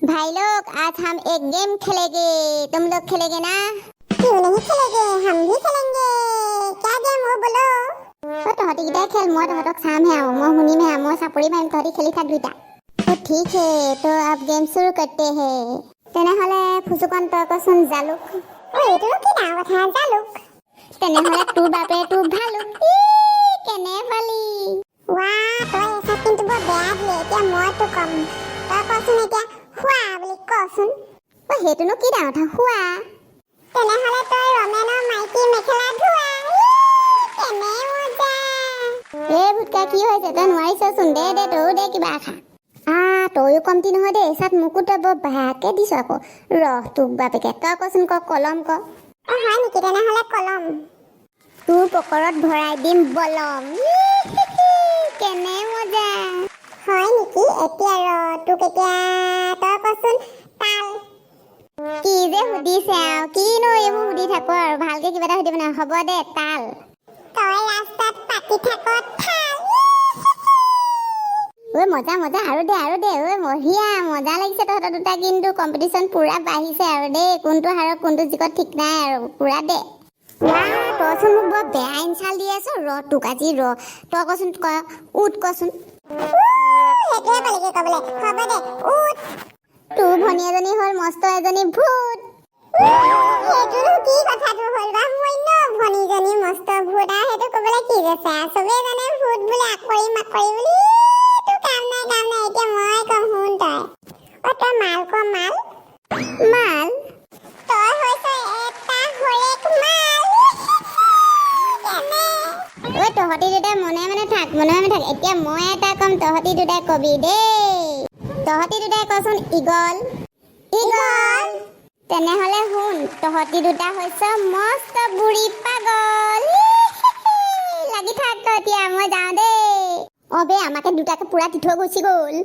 भाई लोग आज हम एक गेम खेलेंगे, तुम लोग खेलेंगे ना? क्यों नहीं खेलेंगे, हम भी खेलेंगे। क्या गेम हो बोलो? तो तहती किटा खेल मैं तहतक साम है मैं हुनी में मैं सापड़ी में तहती खेली थाक दुटा। तो ठीक है, तो अब गेम शुरू करते हैं। तेनेहले फुसुकन तकसुन जालुक। ओ एटो की नाम কথা জালুক। तेनेहले तू बापे तू भालुक। केने वाली वाह तो ऐसा কিন্তু বৰ বেয়া দিলে। এতিয়া মই তো কম তই কচোন এতিয়া হুৱা বুলি কচোন। ओ हेतुनो की डाঙर था हुआ। তেনেহলে তই ৰমেনৰ মাইকী মেখেলা ধোৱা। কেনে মজা। ए भुटका की होइसे त नवाइस सुन दे तो दे किबा खा। तयো कमती নহয় दे सात मुकुट ब भाके दिस আকৌ रह तुक बापेके तय कचोन क कलम क হয় নেকি? তেনেহলে কলম। তোৰ পকৰত ভৰাই দিম বলম। কেনে মজা। হয় নেকি? এতিয়া তোক এতিয়া তই কচোন তাল। কি যে সুধিছে আৰু কিনো এইবোৰ সুধি থাকো আৰু ভালকে কিবা এটা সুধিব না হ'ব দে তাল। তই ৰাস্তাত পাতি থাক থাল। ওই মজা মজা আৰু দে ওই মহিয়া মজা লাগিছে তহঁতৰ দুটা কিন্তু কম্পিটিশন পুৰা বাঢ়িছে আৰু দে কোনটো হাৰক কোনটো জিকত ঠিক নাই আৰু পুৰা দে। তইচোন মোক বৰ বেয়া ইনচাল দি আছ ৰ তোক আজি ৰ তই কচোন ক উঠ কচোন। সেইটোৱে পালিকে কবলে হ'ব দে উঠ। তোৰ ভনী এজনী হ'ল মস্ত এজনী ভূত। সেইটোনো কি কথাটো হ'ল বা মই ন ভনীজনী মস্ত ভূত আৰু সেইটো কবলে কি আছে চবেই জানে ভূত বোলে আকৰি মাকৰি বুলি তো কাম নাই এতিয়া মই কম শুন তই মাল ক মাল মাল তই হৈছে এটা হৰেক মাল। ঐ তহঁতি দুটাই মনে থাক এতিয়া মই এটা কম তহঁতি দুটাই কবি দেই। তহঁতি দুটাই কচোন ইগল। তেনেহলে শুন তহঁতি দুটা হৈছে মস্ত বুঢ়ী পাগল। লাগি থাক তই এতিয়া মই যাওঁ দেই। বে আমাকে দুটাকে পুৰা দি থৈ গুচি গ'ল।